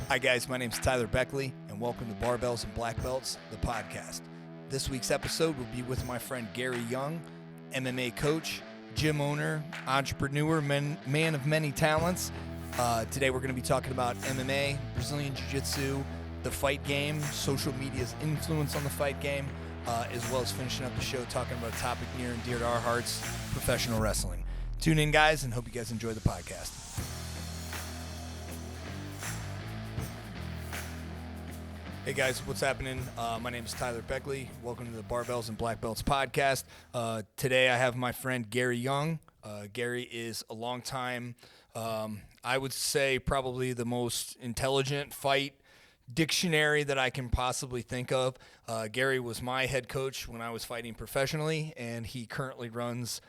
Hi guys, my name is Tyler Beckley, and welcome to Barbells and Blackbelts, the podcast. This week's episode will be with my friend Gary Young, MMA coach, gym owner, entrepreneur, man of many talents. Today we're going to be talking about MMA, Brazilian Jiu-Jitsu, the fight game, social media's influence on the fight game, as well as finishing up the show talking about a topic near and dear to our hearts, professional wrestling. Tune in, guys, and hope you guys enjoy the podcast. Hey guys, what's happening? My name is Tyler Beckley. Welcome to the Barbells and Blackbelts podcast. Today I have my friend Gary Young. Gary is a long time, I would say probably the most intelligent fight dictionary that I can possibly think of. Gary was my head coach when I was fighting professionally, and he currently runs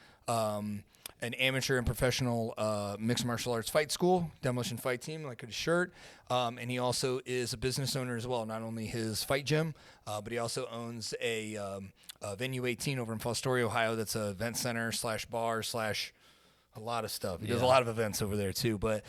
an amateur and professional mixed martial arts fight school, Demolition Fight Team, like his shirt. And he also is a business owner as well, not only his fight gym, but he also owns a Venue 18 over in Fostoria, Ohio. That's a event center / bar / a lot of stuff. He does a lot of events over there too. But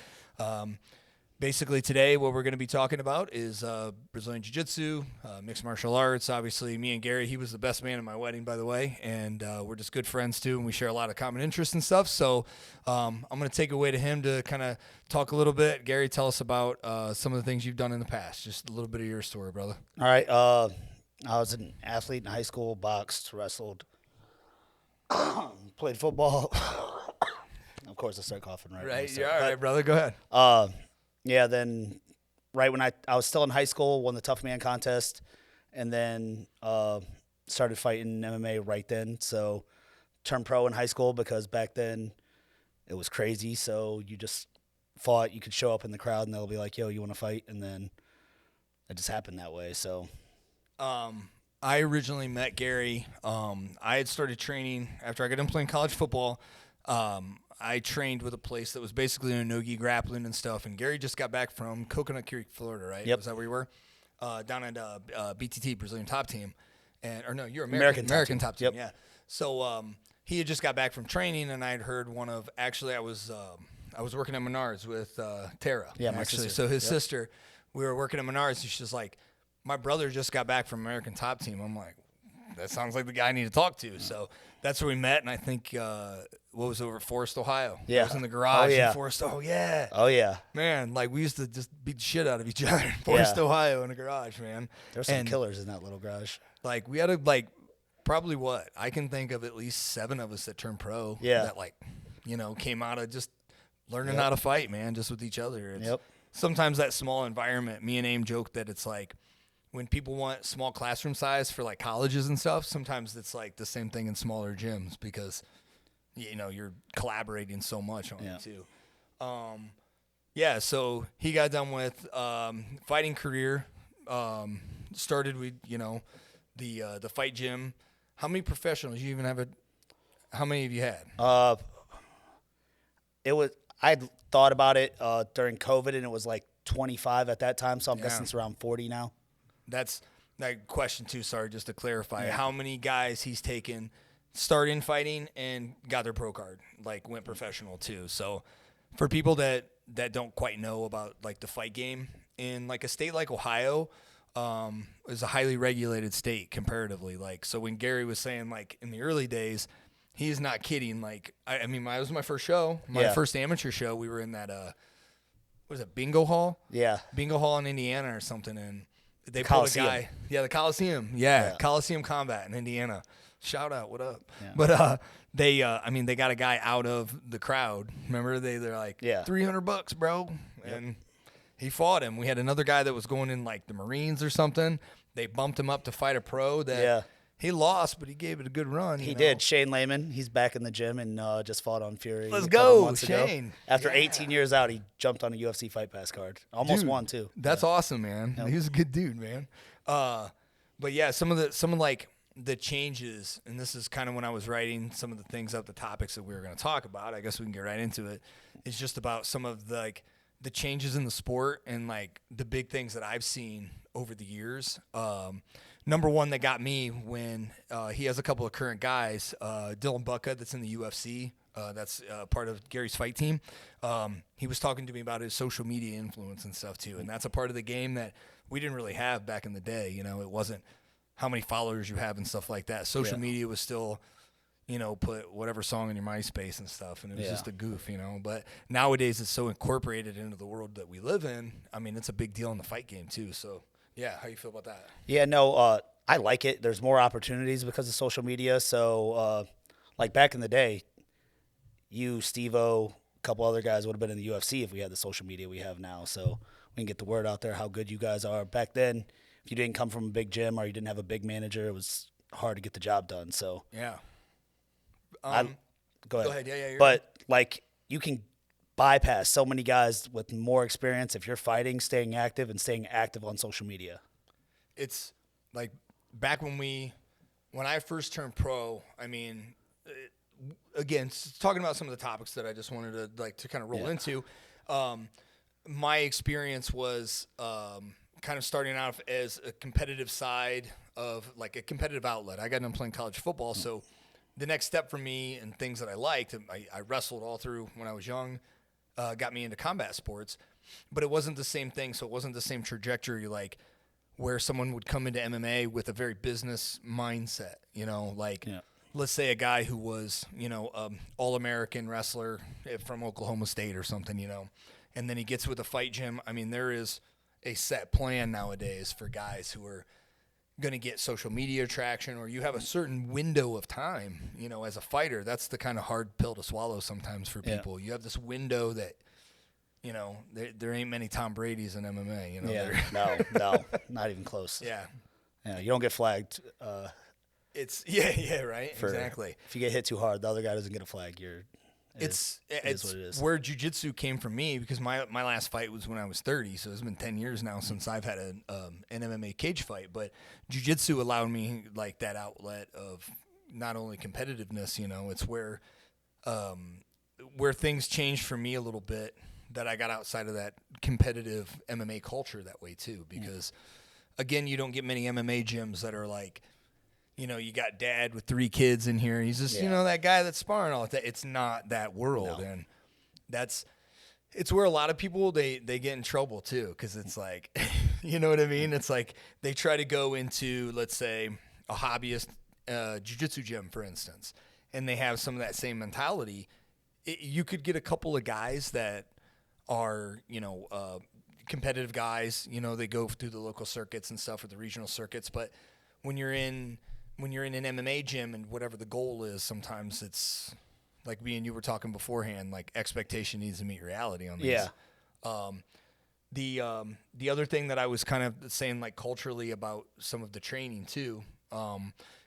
basically today what we're going to be talking about is Brazilian Jiu-Jitsu, mixed martial arts. Obviously, me and Gary, he was the best man at my wedding, by the way, and we're just good friends too, and we share a lot of common interests and stuff. So I'm going to take away to him to kind of talk a little bit. Gary, tell us about some of the things you've done in the past. Just a little bit of your story, brother. All right. I was an athlete in high school, boxed, wrestled, played football. Of course, I start coughing right. Right. Yeah. All right, brother. Go ahead. Yeah, then right when I was still in high school, won the Tough Man contest, and then started fighting MMA right then. So turned pro in high school because back then it was crazy. So you just fought. You could show up in the crowd and they'll be like, yo, you want to fight? And then it just happened that way. So I originally met Gary. I had started training after I got done playing college football. I trained with a place that was basically a no-gi grappling and stuff, and Gary just got back from Coconut Creek, Florida, right? Yep. Was that where you were? Down at BTT, Brazilian Top Team. Or no, you're American Top Team, Yep. yeah. So he had just got back from training, and I had heard actually I was working at Menards with Tara. Yeah, my actually. sister. So his sister, we were working at Menards, and she's like, my brother just got back from American Top Team. I'm like, that sounds like the guy I need to talk to. So that's where we met, and I think what was over Forest, Ohio? Yeah. I was in the garage in Forest. Oh yeah. Oh yeah. Man, like we used to just beat the shit out of each other in Forest, Ohio, in a garage, man. There's some killers in that little garage. Like we had probably what I can think of at least 7 of us that turned pro. Yeah. That came out of just learning how to fight, man, just with each other. It's, Yep. Sometimes that small environment. Me and Aim joke that it's like, when people want small classroom size for like colleges and stuff, sometimes it's like the same thing in smaller gyms because, you're collaborating so much on it too. So he got done with fighting career, started with, the fight gym. How many professionals you even have? How many have you had? I thought about it during COVID, and it was like 25 at that time, so I'm guessing it's around 40 now. That's that question too. Sorry, just to clarify, how many guys he's taken, started in fighting and got their pro card, like went professional too. So for people that don't quite know about like the fight game in like a state like Ohio, is a highly regulated state comparatively. Like, so when Gary was saying like in the early days, he's not kidding. Like, I mean, it was my first show, first amateur show. We were in that, what was it, Bingo Hall? Yeah. Bingo Hall in Indiana or something. And they pulled a Coliseum. guy. Yeah, the Coliseum. Yeah, Coliseum Combat in Indiana. Shout out, what up? Yeah. But they got a guy out of the crowd. Remember, they're like, $300, bro. Yep. And he fought him. We had another guy that was going in like the Marines or something. They bumped him up to fight a pro that he lost, but he gave it a good run. He did. Shane Lehman, he's back in the gym and just fought on Fury. Let's go, Shane. After 18 years out, he jumped on a UFC Fight Pass card. Almost won too. That's awesome, man. Yep. He was a good dude, man. But yeah, some of the changes, and this is kind of when I was writing some of the things up, the topics that we were going to talk about. I guess we can get right into it. It's just about some of the changes in the sport and like the big things that I've seen over the years. Number one that got me when he has a couple of current guys, Dylan Bucka that's in the UFC, That's part of Gary's fight team. He was talking to me about his social media influence and stuff too, and that's a part of the game that we didn't really have back in the day. You know, it wasn't how many followers you have and stuff like that. Social media was still, you know, put whatever song in your MySpace and stuff, and it was just a goof, you know. But nowadays it's so incorporated into the world that we live in. I mean, it's a big deal in the fight game too. So, yeah, how you feel about that? Yeah, no, I like it. There's more opportunities because of social media. So, like back in the day, you, Steve-O, a couple other guys would have been in the UFC if we had the social media we have now. So we can get the word out there how good you guys are. Back then, if you didn't come from a big gym or you didn't have a big manager, it was hard to get the job done. So yeah. Go ahead. Yeah, but like you can bypass so many guys with more experience if you're fighting, staying active on social media. It's like back when I first turned pro, I mean, again, talking about some of the topics that I just wanted to kind of roll into. My experience was kind of starting out as a competitive side of like a competitive outlet. I got done playing college football, so the next step for me and things that I liked, I wrestled all through when I was young, got me into combat sports, but it wasn't the same thing. So it wasn't the same trajectory, like where someone would come into MMA with a very business mindset, you know, like let's say a guy who was, you know, all-American wrestler from Oklahoma State or something, you know, and then he gets with a fight gym. I mean, there is a set plan nowadays for guys who are going to get social media traction, or you have a certain window of time, you know, as a fighter. That's the kind of hard pill to swallow sometimes for people. You have this window that, you know, there ain't many Tom Brady's in MMA, you know. No, not even close. Yeah, you don't get flagged. It's right, exactly. If you get hit too hard, the other guy doesn't get a flag. It's what it is. Where jiu-jitsu came from me, because my last fight was when I was 30, so it's been 10 years now since I've had an MMA cage fight. But jiu-jitsu allowed me like that outlet of not only competitiveness, you know, it's where things changed for me a little bit, that I got outside of that competitive MMA culture that way too. Because again, you don't get many MMA gyms that are like, you know, you got dad with 3 kids in here. He's just, you know, that guy that's sparring all that. It's not that world. No. And it's where a lot of people, they get in trouble too. Cause it's like, you know what I mean? It's like they try to go into, let's say, a hobbyist jiu-jitsu gym, for instance, and they have some of that same mentality. You could get a couple of guys that are, you know, competitive guys, you know, they go through the local circuits and stuff, or the regional circuits. But when you're in an MMA gym and whatever the goal is, sometimes it's like me and you were talking beforehand, like expectation needs to meet reality on these. Yeah. The other thing that I was kind of saying, like culturally, about some of the training too,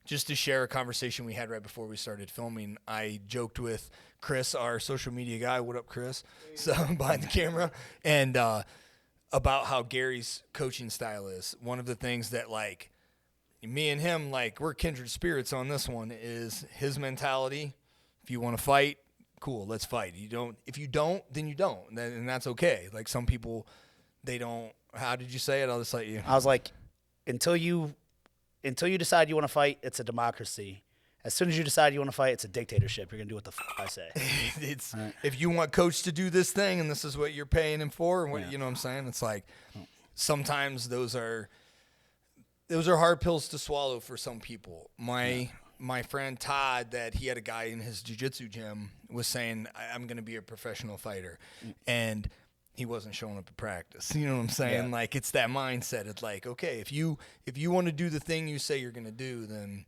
just to share a conversation we had right before we started filming, I joked with Chris, our social media guy. What up, Chris? So behind the camera, and about how Gary's coaching style is. One of the things that, like, me and him, like, we're kindred spirits on this one, is his mentality. If you want to fight, cool, let's fight. If you don't, then you don't, and that's okay. Like, some people, they don't. How did you say it? I'll just let you. I was like, until you decide you want to fight, it's a democracy. As soon as you decide you want to fight, it's a dictatorship. You're gonna do what the I say. It's right. If you want coach to do this thing, and this is what you're paying him for, and what you know what I'm saying. It's like sometimes those are hard pills to swallow for some people. My friend Todd, that he had a guy in his jiu-jitsu gym, was saying, I'm going to be a professional fighter. And he wasn't showing up to practice. You know what I'm saying? Yeah. Like, it's that mindset. It's like, okay, if you want to do the thing you say you're going to do, then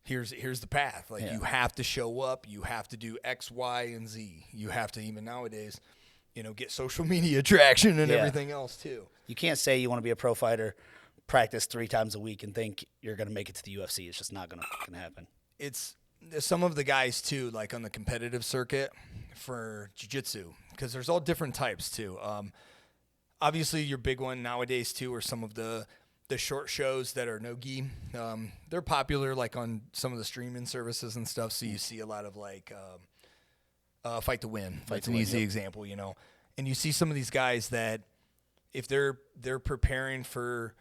here's the path. Like, you have to show up. You have to do X, Y, and Z. You have to, even nowadays, you know, get social media traction and everything else too. You can't say you want to be a pro fighter, practice 3 times a week, and think you're going to make it to the UFC. It's just not going to happen. It's some of the guys too, like on the competitive circuit for jiu-jitsu, because there's all different types too. Obviously, your big one nowadays too are some of the short shows that are no-gi. They're popular, like on some of the streaming services and stuff. So you see a lot of like Fight to Win. That's an easy example, you know. And you see some of these guys that, if they're preparing for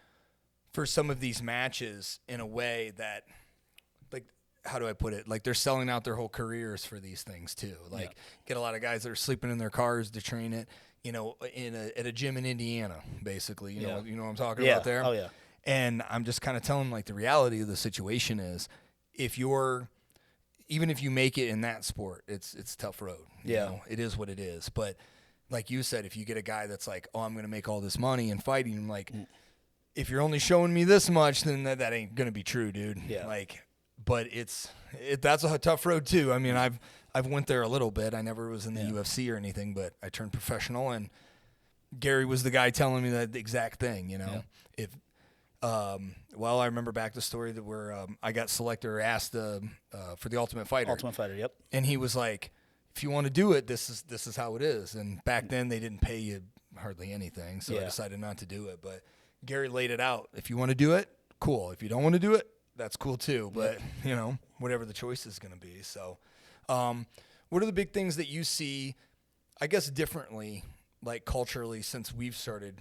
some of these matches in a way that, like, how do I put it? Like they're selling out their whole careers for these things too. Like get a lot of guys that are sleeping in their cars to train it, at a gym in Indiana, basically. You know what I'm talking about there? Oh, yeah. And I'm just kind of telling them, like, the reality of the situation is even if you make it in that sport, it's a tough road. You know? It is what it is. But like you said, if you get a guy that's like, oh, I'm going to make all this money in fighting, I'm like, if you're only showing me this much, then that ain't going to be true, dude. Yeah. Like, but that's a tough road too. I mean, I've went there a little bit. I never was in the UFC or anything, but I turned professional, and Gary was the guy telling me that exact thing. I remember back the story that where I got selected or asked for the Ultimate Fighter. Ultimate Fighter, yep. And he was like, if you want to do it, this is how it is. And back then they didn't pay you hardly anything, so I decided not to do it. But Gary laid it out. If you want to do it, cool. If you don't want to do it, that's cool too. But whatever the choice is going to be. So, what are the big things that you see, I guess, differently, like culturally, since we've started,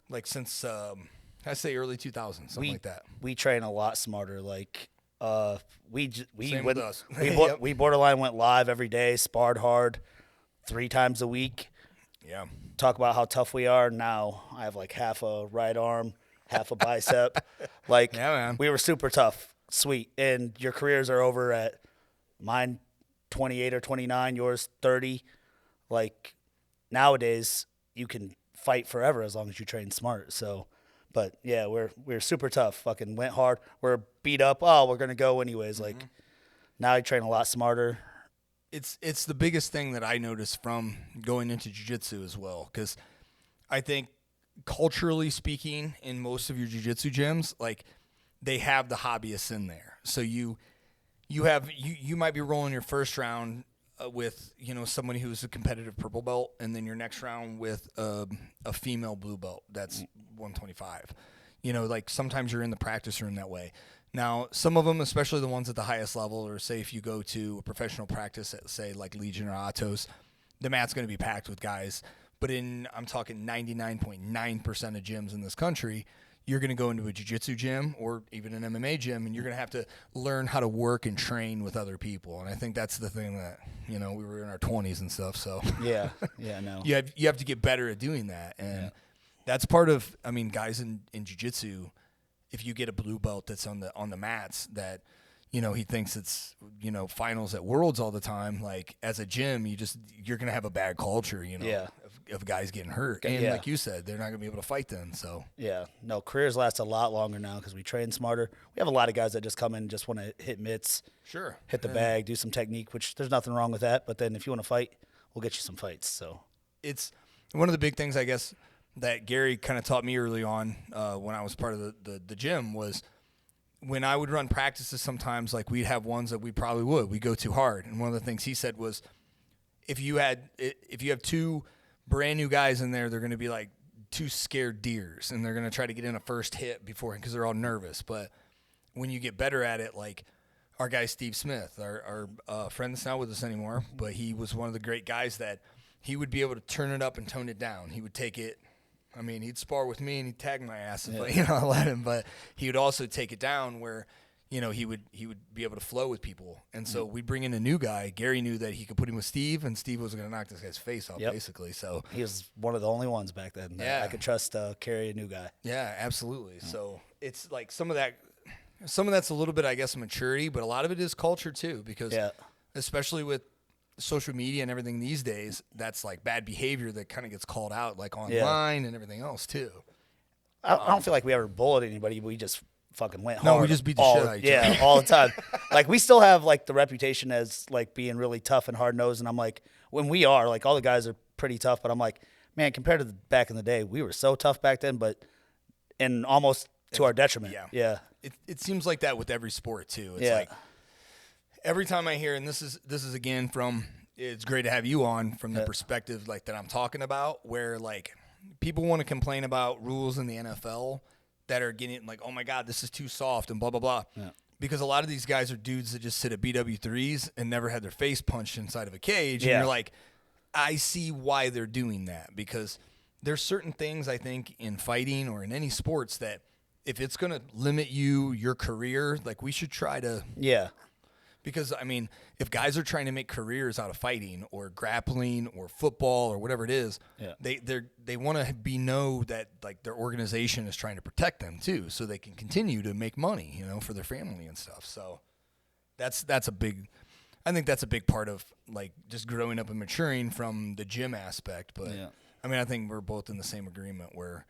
like since I say early 2000s, something like that. We train a lot smarter. Like Same with us. we borderline went live every day, sparred hard 3 times a week. Yeah. Talk about how tough we are. Now I have like half a right arm, half a bicep. Like, man. We were super tough, sweet. And your careers are over at mine 28 or 29, yours 30. Like, nowadays you can fight forever as long as you train smart. So, but yeah, we're super tough. Fucking went hard. We're beat up. Oh, we're gonna go anyways. Like, now I train a lot smarter. It's the biggest thing that I noticed from going into jiu-jitsu as well, because I think culturally speaking, in most of your jiu-jitsu gyms, like they have the hobbyists in there. So you might be rolling your first round with somebody who's a competitive purple belt, and then your next round with a female blue belt that's 125. Like sometimes you're in the practice room that way. Now, some of them, especially the ones at the highest level, or say if you go to a professional practice at, say, like Legion or Atos, the mat's going to be packed with guys. But I'm talking 99.9% of gyms in this country, you're going to go into a jiu-jitsu gym or even an MMA gym, and you're going to have to learn how to work and train with other people. And I think that's the thing that, we were in our 20s and stuff. So yeah, no. You have to get better at doing that. And that's part of, guys in jiu-jitsu, if you get a blue belt that's on the mats that, he thinks it's, finals at Worlds all the time, like as a gym, you're going to have a bad culture, of guys getting hurt. And like you said, they're not going to be able to fight then. So yeah, no, careers last a lot longer now because we train smarter. We have a lot of guys that just come in and just want to hit mitts, hit the bag, do some technique, which there's nothing wrong with that. But then if you want to fight, we'll get you some fights. So it's one of the big things, I guess, that Gary kind of taught me early on when I was part of the gym was when I would run practices sometimes, like we'd have ones that we probably would go too hard. And one of the things he said was if you have 2 brand new guys in there, they're going to be like 2 scared deers, and they're going to try to get in a first hit beforehand because they're all nervous. But when you get better at it, like our guy Steve Smith, our friend that's not with us anymore, but he was one of the great guys that he would be able to turn it up and tone it down. He would take it. He'd spar with me and he'd tag my ass, but I let him. But he would also take it down where, he would be able to flow with people. And so we'd bring in a new guy. Gary knew that he could put him with Steve, and Steve was going to knock this guy's face off, basically. So he was one of the only ones back then that I could trust carry a new guy. Yeah, absolutely. So it's like some of that's a little bit, I guess, maturity, but a lot of it is culture too, because especially with social media and everything these days, that's like bad behavior that kind of gets called out, like online and everything else too. I don't feel like we ever bullied anybody. We just fucking went hard. No, we just beat the shit out of each other. Yeah, all the time. Like, we still have like the reputation as like being really tough and hard nosed. And I'm like, when we are, like, all the guys are pretty tough, but I'm like, man, compared to back in the day, we were so tough back then, but and almost to our detriment. Yeah. It seems like that with every sport too. It's like every time I hear, and this is again from, it's great to have you on from the perspective like that I'm talking about, where like people want to complain about rules in the NFL that are getting like, oh my God, this is too soft and blah, blah, blah. Yeah. Because a lot of these guys are dudes that just sit at BW3s and never had their face punched inside of a cage. And you're like, I see why they're doing that, because there's certain things I think in fighting or in any sports that if it's going to limit your career, like we should try to Because, I mean, if guys are trying to make careers out of fighting or grappling or football or whatever it is, they want to know that, like, their organization is trying to protect them, too, so they can continue to make money, you know, for their family and stuff. So that's a big – I think that's a big part of, like, just growing up and maturing from the gym aspect. But, I mean, I think we're both in the same agreement where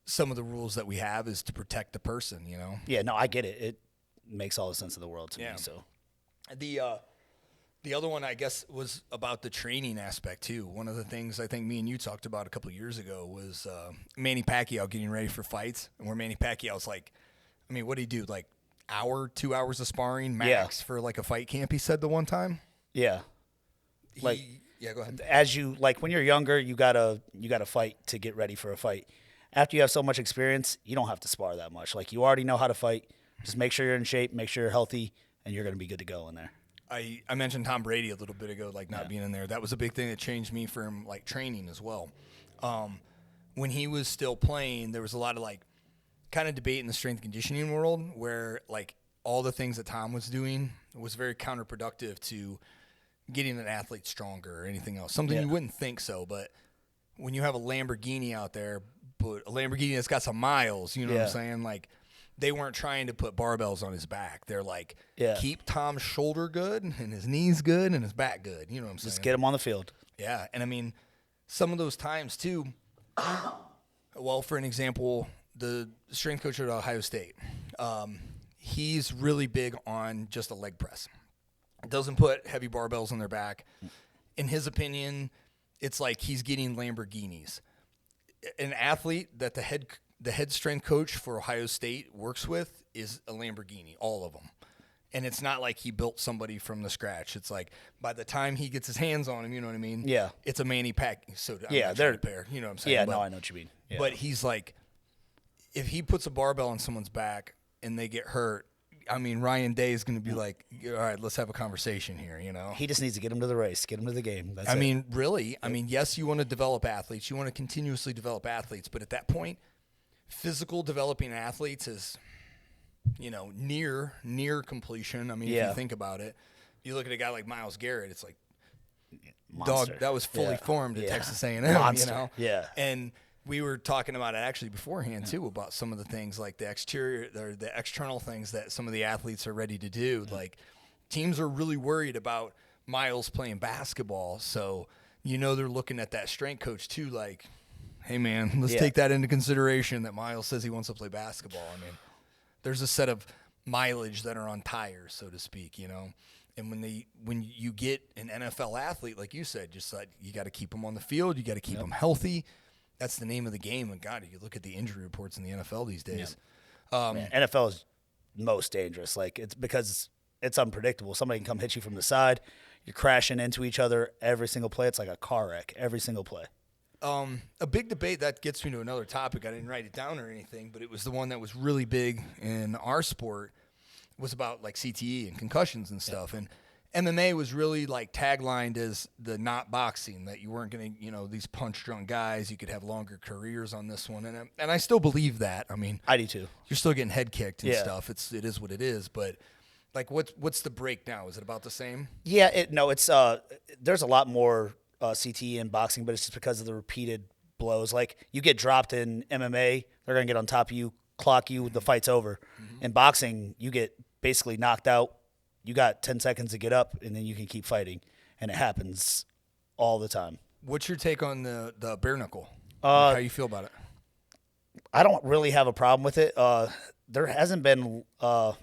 some of the rules that we have is to protect the person, you know? Yeah, no, I get it. It makes all the sense in the world to me, so – The other one, I guess, was about the training aspect, too. One of the things I think me and you talked about a couple of years ago was Manny Pacquiao getting ready for fights, and where Manny Pacquiao's like, I mean, what did he do, like 2 hours of sparring max for like a fight camp, he said the one time? Yeah. Go ahead. As you, like when you're younger, you gotta fight to get ready for a fight. After you have so much experience, you don't have to spar that much. Like you already know how to fight. Just make sure you're in shape, make sure you're healthy, and you're going to be good to go in there. I mentioned Tom Brady a little bit ago, like not being in there. That was a big thing that changed me from like training as well. When he was still playing, there was a lot of like kind of debate in the strength conditioning world where like all the things that Tom was doing was very counterproductive to getting an athlete stronger or anything else. Something you wouldn't think so, but when you have a Lamborghini out there, but a Lamborghini that's got some miles, you know what I'm saying? Like, they weren't trying to put barbells on his back. They're like, keep Tom's shoulder good and his knees good and his back good. You know what I'm saying? Just get him on the field. Yeah. And I mean, some of those times too, well, for an example, the strength coach at Ohio State, he's really big on just a leg press. Doesn't put heavy barbells on their back. In his opinion, it's like he's getting Lamborghinis. An athlete that the head strength coach for Ohio State works with is a Lamborghini, all of them. And it's not like he built somebody from the scratch. It's like by the time he gets his hands on him, you know what I mean? Yeah. It's a Manny Pacquiao. So they're a pair. You know what I'm saying? Yeah, no, I know what you mean. Yeah. But he's like, if he puts a barbell on someone's back and they get hurt, I mean, Ryan Day is going to be like, all right, let's have a conversation here, you know? He just needs to get him to the race, get him to the game. That's I mean, really, I mean, yes, you want to develop athletes. You want to continuously develop athletes. But at that point, physical developing athletes is, you know, near completion. I mean, if you think about it, you look at a guy like Myles Garrett, it's like, Monster. dog, that was fully formed at Texas A&M, Monster. you know? Yeah. And we were talking about it actually beforehand too, about some of the things like the exterior or the external things that some of the athletes are ready to do. Like teams are really worried about Myles playing basketball. So, you know, they're looking at that strength coach too, like, hey man, let's take that into consideration that Myles says he wants to play basketball. I mean, there's a set of mileage that are on tires, so to speak, you know? And when you get an NFL athlete, like you said, just like you got to keep them on the field. You got to keep them healthy. That's the name of the game. And God, you look at the injury reports in the NFL these days. NFL is most dangerous. Like it's because it's unpredictable. Somebody can come hit you from the side. You're crashing into each other every single play. It's like a car wreck every single play. A big debate that gets me to another topic. I didn't write it down or anything, but it was the one that was really big in our sport. Was about like CTE and concussions and stuff. And MMA was really like taglined as the not boxing, that you weren't going to, you know, these punch drunk guys, you could have longer careers on this one. And I still believe that. I mean, I do too. You're still getting head kicked and stuff. It is what it is. But like, what's the break now? Is it about the same? Yeah, it's there's a lot more CTE in boxing, but it's just because of the repeated blows. Like you get dropped in MMA, they're going to get on top of you, clock you, the fight's over. Mm-hmm. In boxing, you get basically knocked out. You got 10 seconds to get up, and then you can keep fighting. And it happens all the time. What's your take on the bare knuckle? How you feel about it? I don't really have a problem with it. There hasn't been a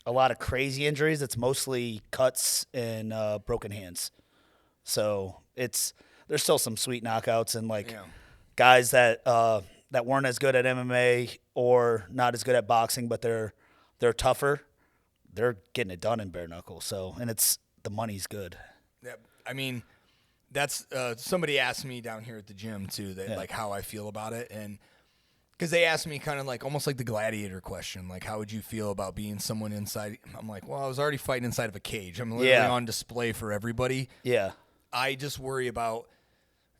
lot of crazy injuries. It's mostly cuts and broken hands. So there's still some sweet knockouts and guys that weren't as good at MMA or not as good at boxing, but they're tougher. They're getting it done in bare knuckle. So, and the money's good. Yeah, I mean, that's somebody asked me down here at the gym too that like how I feel about it, and because they asked me kind of like almost like the gladiator question, like how would you feel about being someone inside? I'm like, well, I was already fighting inside of a cage. I'm literally on display for everybody. Yeah, I just worry about.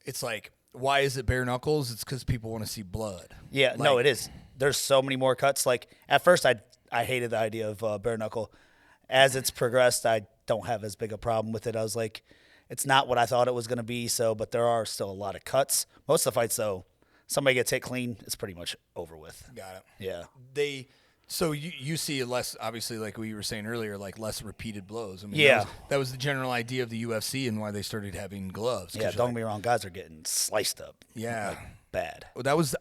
It's like, why is it bare knuckles? It's because people want to see blood. Yeah, no, it is. There's so many more cuts. Like at first, I hated the idea of bare knuckle, as it's progressed, I don't have as big a problem with it. I was like, it's not what I thought it was going to be. So, but there are still a lot of cuts. Most of the fights, though, somebody gets hit clean, it's pretty much over with. Got it. Yeah. So you see less, obviously, like we were saying earlier, like less repeated blows. I mean, Yeah. That was the general idea of the UFC and why they started having gloves. Yeah, don't get me wrong, guys are getting sliced up. Yeah. Like, bad. Well, that was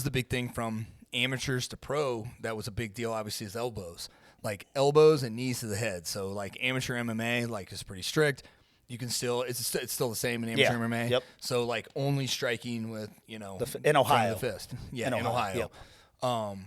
the big thing from amateurs to pro. That was a big deal, obviously, is elbows. Like elbows and knees to the head. So like amateur MMA, like is pretty strict. You can still it's still the same in amateur MMA. Yep. So like only striking with in from Ohio. the fist. Yeah, In in Ohio. Ohio.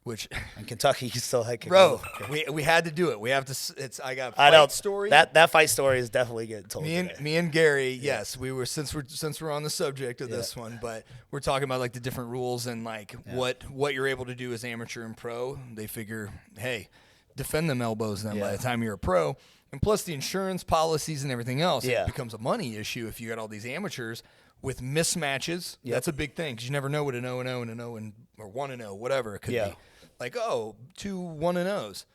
Which In Kentucky, you still had bro, we had to do it. We have to. I got a fight story. That fight story is definitely getting told. Me and Gary, yes, we were since we're on the subject of this one, but we're talking about like the different rules and like what you're able to do as amateur and pro. They figure, hey, defend them elbows then by the time you're a pro. And plus the insurance policies and everything else, it becomes a money issue if you got all these amateurs with mismatches. Yep. That's a big thing because you never know what an 0-0 and an 0 or 1-0, whatever it could be. Like, 2 1-0s.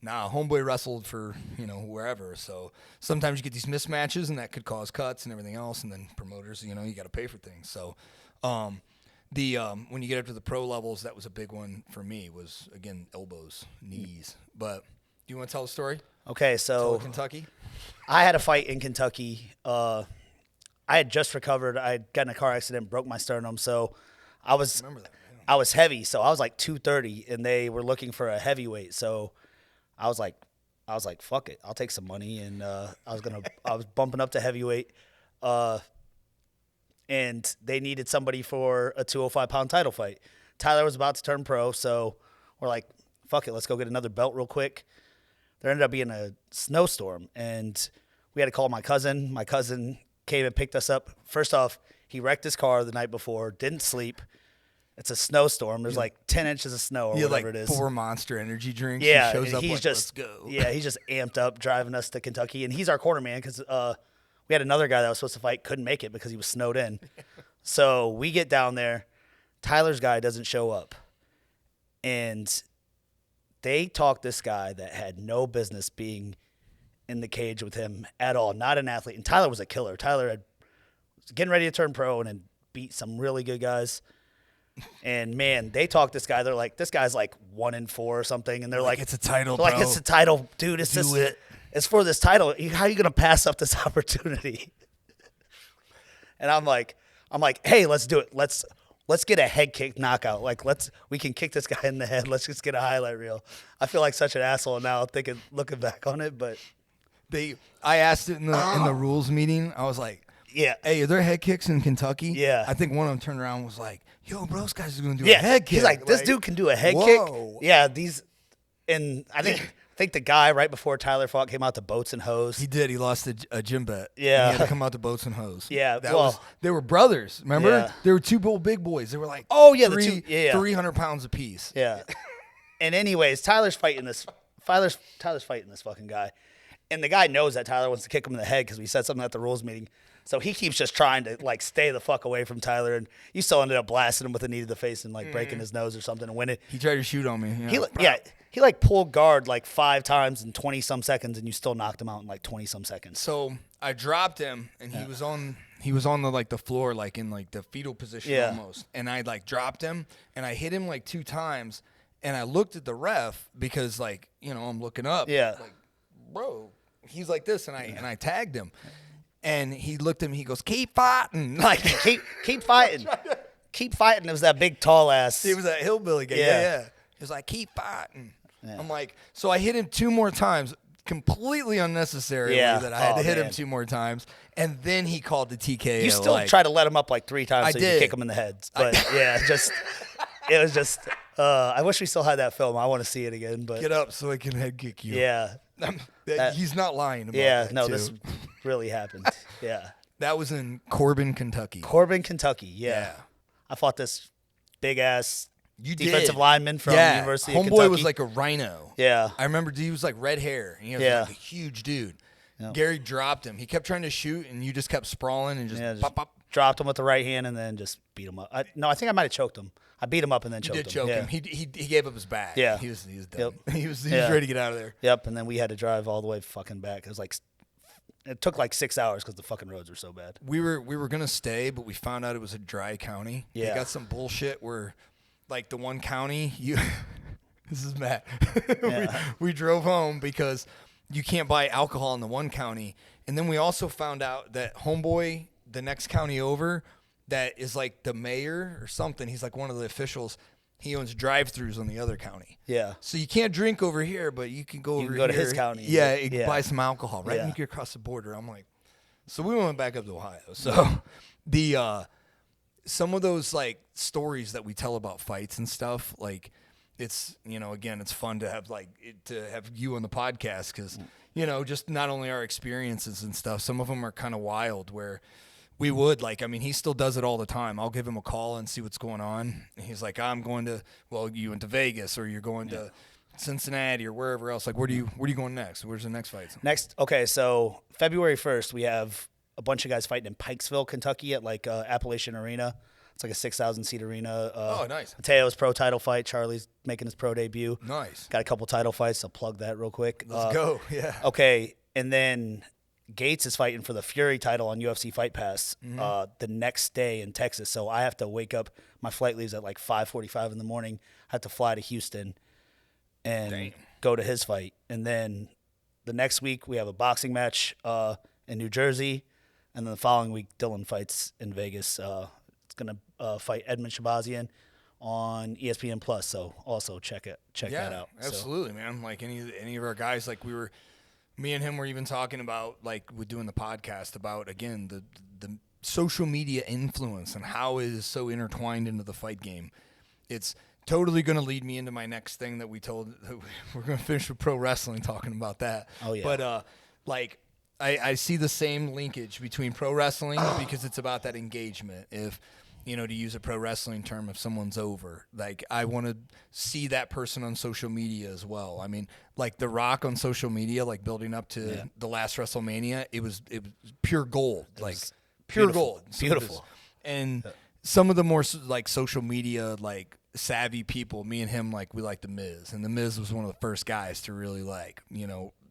Nah, homeboy wrestled for, wherever. So sometimes you get these mismatches and that could cause cuts and everything else. And then promoters, you got to pay for things. So when you get up to the pro levels, that was a big one for me was, again, elbows, knees. But do you want to tell the story? Okay, so Kentucky? I had a fight in Kentucky. I had just recovered. I had gotten in a car accident, broke my sternum. So I was heavy. So I was like 230, and they were looking for a heavyweight. So I was like, fuck it, I'll take some money, and I was bumping up to heavyweight, and they needed somebody for a 205-pound title fight. Tyler was about to turn pro, so we're like, fuck it, let's go get another belt real quick. There ended up being a snowstorm, and we had to call my cousin. My cousin came and picked us up. First off, he wrecked his car the night before, didn't sleep. It's a snowstorm. There's like 10 inches of snow or whatever it is. 4 Monster energy drinks. Yeah, he shows up he's like, just let's go. Yeah, he's just amped up driving us to Kentucky, and he's our corner man because we had another guy that was supposed to fight, couldn't make it because he was snowed in. So we get down there. Tyler's guy doesn't show up, and they talked this guy that had no business being in the cage with him at all, not an athlete. And Tyler was a killer. Tyler was getting ready to turn pro and then beat some really good guys. And man, they talked this guy. They're like, this guy's like 1-4 or something. And they're like, it's a title, bro. Like, it's a title, dude. It's just it's for this title. How are you gonna pass up this opportunity? And I'm like, hey, let's do it. Let's get a head kick knockout. Like, we can kick this guy in the head. Let's just get a highlight reel. I feel like such an asshole now looking back on it, but I asked it in the rules meeting. I was like, yeah, hey, are there head kicks in Kentucky? Yeah. I think one of them turned around and was like, yo, bro, this guy's going to do a head kick. He's like, this dude can do a head kick. Yeah, and I think the guy right before Tyler fought came out to Boats and Hose. He did. He lost a gym bet. Yeah. He had to come out to Boats and Hose. Yeah. They were brothers, remember? Yeah. They were 2 big boys. They were like, 300 pounds apiece. Yeah. And anyways, Tyler's fighting this fucking guy. And the guy knows that Tyler wants to kick him in the head because we said something at the rules meeting. So he keeps just trying to, like, stay the fuck away from Tyler. And you still ended up blasting him with a knee to the face and, like, breaking his nose or something and win it. He tried to shoot on me. He like, pulled guard, like, 5 times in 20-some seconds, and you still knocked him out in, like, 20-some seconds. So I dropped him, and he was on the, like, the floor, like, in, like, the fetal position almost. And I, like, dropped him, and I hit him, like, 2 times. And I looked at the ref because, like, I'm looking up. Yeah. Like, bro, he's like this, and I tagged him. And he looked at me. He goes, "Keep fighting!" Like, keep fighting, keep fighting. It was that big tall ass. It was that hillbilly guy. Yeah. He was like, "Keep fighting." Yeah. I'm like, so I hit him 2 more times, completely unnecessarily. That I had to hit him 2 more times, and then he called the TKO. You still tried to let him up like 3 times so you could kick him in the head. But it was just. I wish we still had that film. I want to see it again. But get up so I can head kick you. Yeah. He's not lying about that. No, this really happened. Yeah. That was in Corbin, Kentucky. Yeah. I fought this big ass defensive lineman from the University of Kentucky. Homeboy was like a rhino. Yeah. I remember he was like red hair. And he was like a huge dude. Yep. Gary dropped him. He kept trying to shoot, and you just kept sprawling and just pop. Dropped him with the right hand and then just beat him up. I think I might have choked him. I beat him up and then You choked did choke him. He gave up his back. Yeah. He was done. Yep. He was ready to get out of there. Yep, and then we had to drive all the way fucking back. It took like 6 hours because the fucking roads were so bad. We were gonna stay, but we found out it was a dry county. Yeah. They got some bullshit where, like, the one county this is Matt. Yeah. we drove home because you can't buy alcohol in the one county, and then we also found out that homeboy, the next county over, that is like the mayor or something. He's like one of the officials. He owns drive-throughs on the other county. Yeah. So you can't drink over here, but you can go over go to here. his county. Yeah, Yeah. buy some alcohol, right? Yeah. And you get across the border. I'm like, so we went back up to Ohio. So the some of those like stories that we tell about fights and stuff, like it's, again, it's fun to have to have you on the podcast because, just not only our experiences and stuff, some of them are kind of wild where we would he still does it all the time. I'll give him a call and see what's going on. And he's like, I'm going to, you went to Vegas or you're going to Cincinnati or wherever else. Like, where are you going next? Where's the next fight? Okay, so February 1st, we have a bunch of guys fighting in Pikesville, Kentucky at Appalachian Arena. It's like a 6,000-seat arena. Nice. Mateo's pro title fight. Charlie's making his pro debut. Nice. Got a couple title fights. I'll plug that real quick. Let's go. Yeah. Okay, and then Gates is fighting for the Fury title on UFC Fight Pass the next day in Texas. So I have to wake up. My flight leaves at like 5:45 in the morning. I have to fly to Houston and go to his fight. And then the next week we have a boxing match in New Jersey. And then the following week, Dylan fights in Vegas. It's going to fight Edmund Shabazian on ESPN Plus. So also check that out. Absolutely, man. Like any of our guys, me and him were even talking about, we're doing the podcast about, again, the social media influence and how it is so intertwined into the fight game. It's totally going to lead me into my next thing that we're going to finish with pro wrestling, talking about that. Oh, yeah. But, I see the same linkage between pro wrestling because it's about that engagement. If, to use a pro wrestling term, if someone's over, I want to see that person on social media as well. I mean, The Rock on social media, building up to the last WrestleMania, it was pure gold, pure gold. Beautiful. And some of the more social media, savvy people, me and him, we like The Miz. And The Miz was one of the first guys to really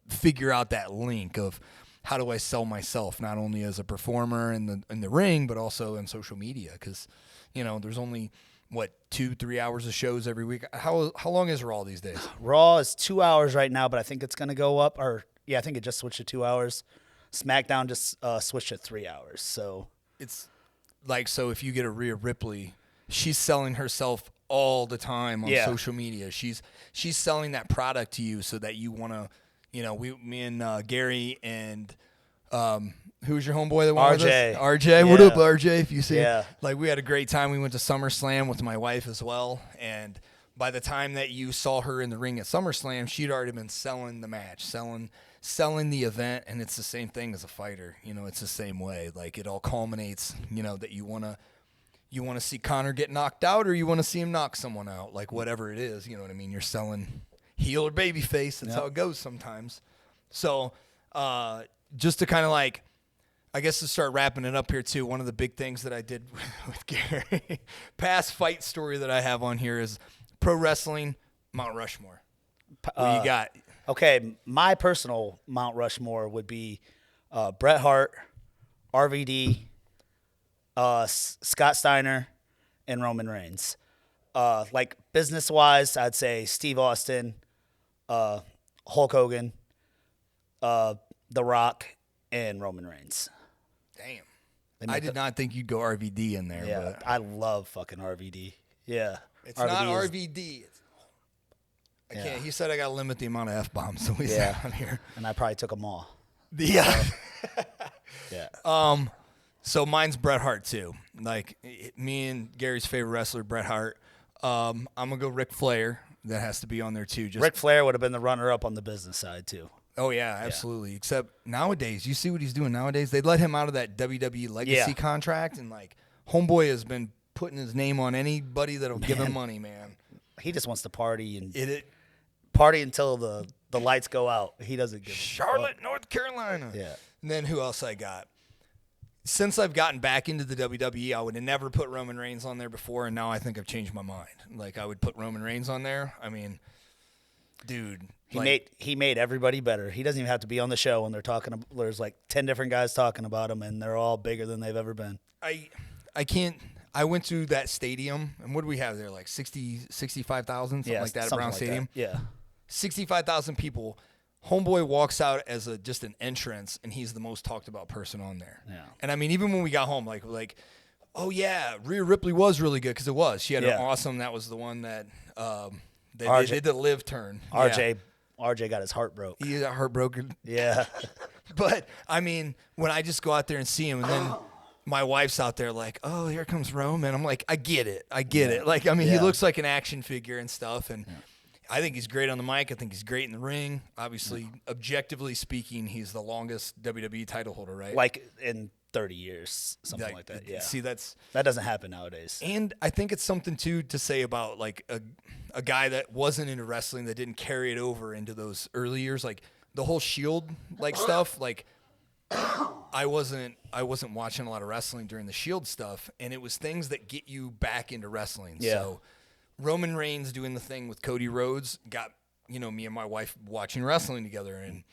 figure out that link of, how do I sell myself, not only as a performer in the ring, but also in social media? Because, there's only, 2-3 hours of shows every week. How long is Raw these days? Raw is 2 hours right now, but I think it's going to go up. I think it just switched to 2 hours. SmackDown just switched to 3 hours. So it's so if you get a Rhea Ripley, she's selling herself all the time on social media. She's selling that product to you so that you want to. Me and Gary and who's your homeboy that went with us? RJ. What up, RJ? If you see it. We had a great time. We went to SummerSlam with my wife as well. And by the time that you saw her in the ring at SummerSlam, she'd already been selling the match, selling the event. And it's the same thing as a fighter. It's the same way. It all culminates, that you want to see Conor get knocked out or you want to see him knock someone out, whatever it is. You know what I mean? You're selling heel or baby face. That's how it goes sometimes. So just to kind of I guess to start wrapping it up here too, one of the big things that I did with Gary, past fight story that I have on here is pro wrestling, Mount Rushmore. What you got? Okay, my personal Mount Rushmore would be Bret Hart, RVD, Scott Steiner, and Roman Reigns. Business-wise, I'd say Steve Austin, Hulk Hogan, The Rock, and Roman Reigns. Damn. I did not think you'd go RVD in there. Yeah, but I love fucking RVD. Yeah. It's RVD not RVD. I can't. He said I got to limit the amount of F-bombs that we say on here. And I probably took them all. Yeah. Yeah. So mine's Bret Hart, too. Me and Gary's favorite wrestler, Bret Hart. I'm going to go Ric Flair. That has to be on there, too. Ric Flair would have been the runner-up on the business side, too. Oh, yeah, absolutely. Yeah. Except nowadays, you see what he's doing nowadays? They let him out of that WWE Legacy contract, and, Homeboy has been putting his name on anybody that'll give him money, man. He just wants to party and party until the lights go out. He doesn't give Charlotte, North Carolina. Yeah. And then who else I got? since I've gotten back into the WWE, I would have never put Roman Reigns on there before, and now I think I've changed my mind. Like, I would put Roman Reigns on there. I mean, dude. He made everybody better. He doesn't even have to be on the show when they're talking. There's like 10 different guys talking about him, and they're all bigger than they've ever been. I can't. I went to that stadium, and what do we have there? Like 65,000, something like that at Brown Stadium? That. Yeah. 65,000 people. Homeboy walks out as just an entrance, and he's the most talked about person on there. Yeah. And I mean, even when we got home, like, oh yeah, Rhea Ripley was really good because it was. She had an awesome. That was the one that they did the live turn. RJ got his heart broke. He got heartbroken. Yeah. But I mean, when I just go out there and see him, and then my wife's out there like, oh, here comes Roman. I'm like, I get it. Like, I mean, he looks like an action figure and stuff, and. I think he's great on the mic. I think he's great in the ring. Obviously, objectively speaking, he's the longest WWE title holder, right? Like in 30 years, something like that. Yeah. See, that doesn't happen nowadays. And I think it's something too to say about like a guy that wasn't into wrestling that didn't carry it over into those early years, like the whole Shield like stuff. Like I wasn't watching a lot of wrestling during the Shield stuff, and it was things that get you back into wrestling. Yeah. So. Roman Reigns doing the thing with Cody Rhodes got, me and my wife watching wrestling together. And,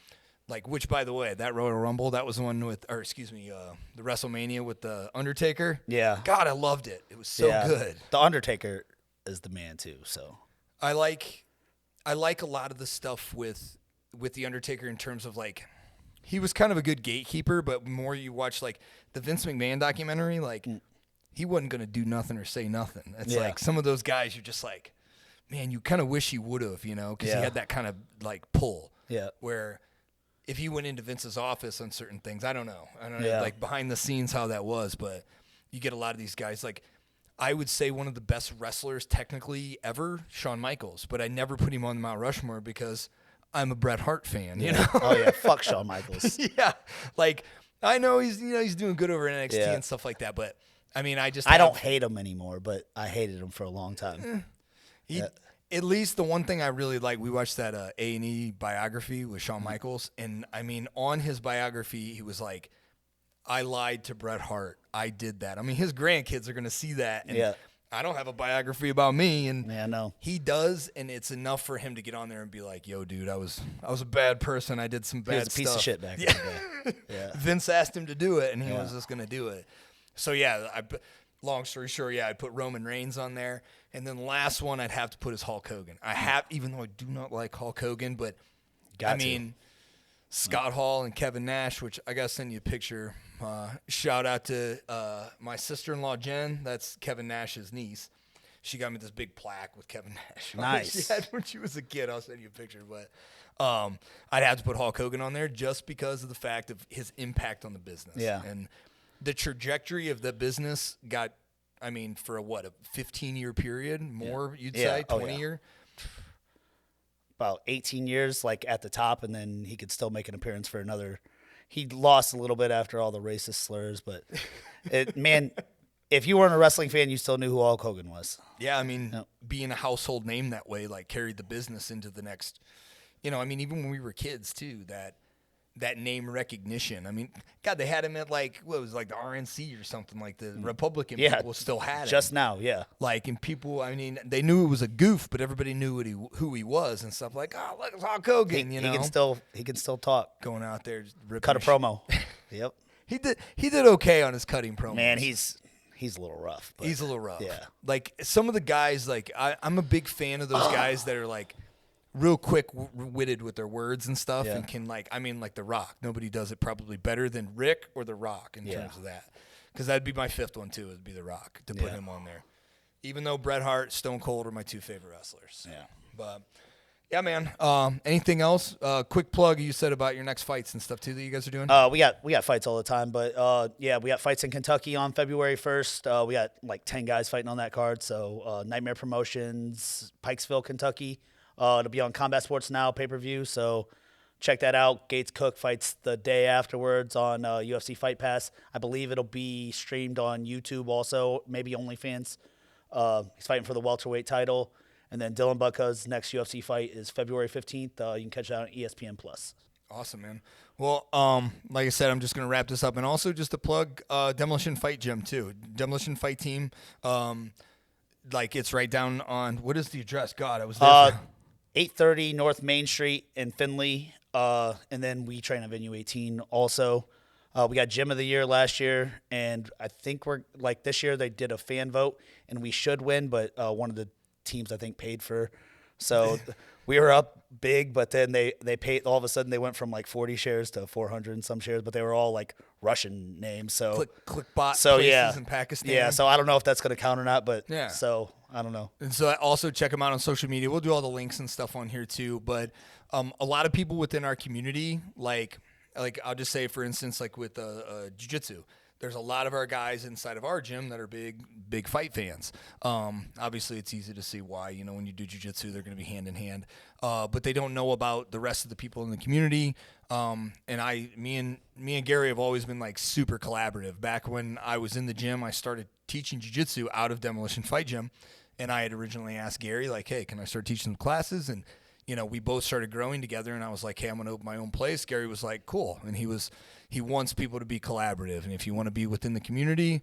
like, which, by the way, that Royal Rumble, that was the one with, the WrestleMania with the Undertaker. Yeah. God, I loved it. It was so good. The Undertaker is the man, too, so. I like a lot of the stuff with the Undertaker in terms of, like, he was kind of a good gatekeeper, but more you watch, like, the Vince McMahon documentary, like, he wasn't going to do nothing or say nothing. It's like some of those guys, you're just like, man, you kind of wish he would have, because he had that kind of like pull. Yeah. Where if he went into Vince's office on certain things, I don't know Yeah. like behind the scenes how that was, but you get a lot of these guys. Like I would say one of the best wrestlers technically ever, Shawn Michaels, but I never put him on the Mount Rushmore because I'm a Bret Hart fan. You know? Oh yeah, fuck Shawn Michaels. Yeah, like I know he's doing good over in NXT and stuff like that, but. I mean, I don't hate him anymore, but I hated him for a long time. At least the one thing I really like, we watched that A&E biography with Shawn Michaels, and I mean, on his biography, he was like, I lied to Bret Hart. I did that. I mean, his grandkids are going to see that, and I don't have a biography about me, and no. He does, and it's enough for him to get on there and be like, yo, dude, I was a bad person. I did some bad stuff. He was a piece of shit back in the day. Yeah. Vince asked him to do it, and he was just going to do it. So, long story short, I put Roman Reigns on there. And then the last one I'd have to put is Hulk Hogan. Even though I do not like Hulk Hogan, but, Scott Hall and Kevin Nash, which I got to send you a picture. Shout out to my sister-in-law, Jen. That's Kevin Nash's niece. She got me this big plaque with Kevin Nash. Nice. She had when she was a kid. I'll send you a picture. But I'd have to put Hulk Hogan on there just because of the fact of his impact on the business. Yeah. And the trajectory of the business got, for a 15-year period, more, you'd say, 20-year? About 18 years, like, at the top, and then he could still make an appearance for another. He lost a little bit after all the racist slurs, but, if you weren't a wrestling fan, you still knew who Hulk Hogan was. Yeah, being a household name that way, like, carried the business into the next, even when we were kids, too, that name recognition. God, they had him at the RNC or something, like the Republican people still had him. Just now, yeah. Like, and people, they knew it was a goof, but everybody knew who he was and stuff. Like, oh, look, it's Hulk Hogan, He can still talk. Going out there, just ripping cut a promo. Yep. He did okay on his cutting promos. Man, he's a little rough. He's a little rough. Yeah. Like, some of the guys, like, I'm a big fan of those guys that are, like, real quick-witted with their words and stuff, and can, like The Rock. Nobody does it probably better than Rick or The Rock in terms of that. Because that'd be my fifth one, too, would be The Rock, to put him on there. Even though Bret Hart, Stone Cold are my two favorite wrestlers. Yeah. But, yeah, man. Anything else? Quick plug you said about your next fights and stuff, too, that you guys are doing? We got fights all the time, but, we got fights in Kentucky on February 1st. We got, 10 guys fighting on that card. So, Nightmare Promotions, Pikesville, Kentucky. It'll be on Combat Sports Now pay-per-view, so check that out. Gates Cook fights the day afterwards on UFC Fight Pass. I believe it'll be streamed on YouTube also, maybe OnlyFans. He's fighting for the welterweight title. And then Dylan Butka's next UFC fight is February 15th. You can catch that on ESPN+. Awesome, man. Well, like I said, I'm just going to wrap this up. And also just to plug Demolition Fight Gym, too. Demolition Fight Team, like it's right down on, what is the address? God, I was there. 830 North Main Street in Findlay. And then we train at Venue 18 also. We got Gym of the Year last year, and I think we're like this year they did a fan vote, and we should win, but one of the teams I think paid for. So we were up big, but then they paid. All of a sudden they went from like 40 shares to 400 and some shares, but they were all like Russian names. So Clickbot so places yeah, in Pakistan. yeah. So I don't know if that's going to count or not, but yeah. So I don't know. And so also check them out on social media. We'll do all the links and stuff on here too. But a lot of people within our community, like I'll just say, for instance, like with jiu-jitsu, there's a lot of our guys inside of our gym that are big fight fans. Obviously, it's easy to see why. You know, when you do jiu-jitsu, they're going to be hand in hand. But they don't know about the rest of the people in the community. And me and Gary have always been like super collaborative. Back when I was in the gym, I started teaching jiu-jitsu out of Demolition Fight Gym. And I had originally asked Gary, like, hey, can I start teaching some classes? And you know, we both started growing together, and I was like, hey, I'm going to open my own place. Gary was like, cool. And he wants people to be collaborative. And if you want to be within the community,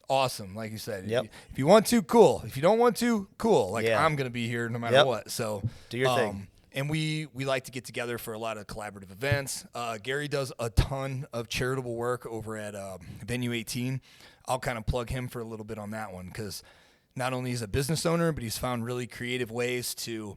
awesome. Like you said, yep. If you want to, cool. If you don't want to, cool. Like yeah. I'm going to be here no matter what. So do your thing. And we like to get together for a lot of collaborative events. Gary does a ton of charitable work over at Venue 18. I'll kind of plug him for a little bit on that one, because not only is he a business owner, but he's found really creative ways to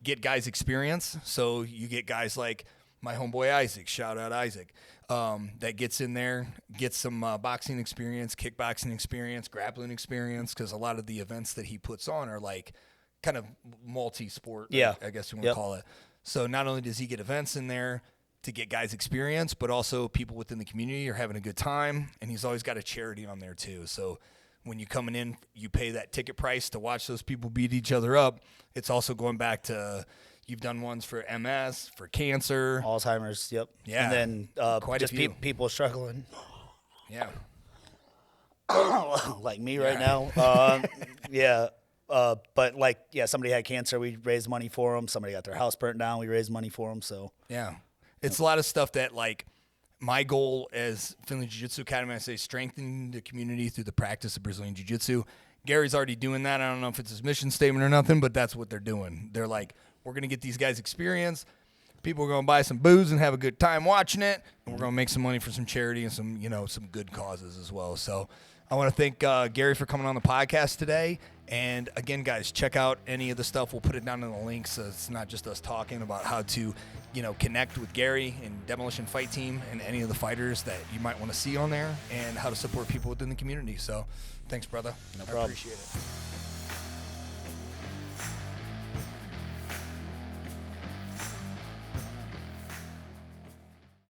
get guys experience. So you get guys like my homeboy Isaac, shout out Isaac, that gets in there, gets some boxing experience, kickboxing experience, grappling experience, because a lot of the events that he puts on are like kind of multi-sport, yeah. I guess you want to call it. So not only does he get events in there to get guys experience, but also people within the community are having a good time, and he's always got a charity on there too. So when you're coming in, you pay that ticket price to watch those people beat each other up. It's also going back to, you've done ones for MS, for cancer. Alzheimer's, yep. Yeah. And then quite just a few. People struggling. Yeah. Like me right now. Yeah. But like, yeah, somebody had cancer. We raised money for them. Somebody got their house burnt down. We raised money for them. So yeah, it's a lot of stuff that, like, my goal as Finley Jiu-Jitsu Academy, I say, strengthening the community through the practice of Brazilian Jiu-Jitsu. Gary's already doing that. I don't know if it's his mission statement or nothing, but that's what they're doing. They're like, we're going to get these guys experience. People are going to buy some booze and have a good time watching it, and we're going to make some money for some charity and some, you know, some good causes as well. So I want to thank Gary for coming on the podcast today. And again, guys, check out any of the stuff. We'll put it down in the links. So it's not just us talking about how to, you know, connect with Gary and Demolition Fight Team and any of the fighters that you might want to see on there, and how to support people within the community. So thanks, brother. No I problem. appreciate it.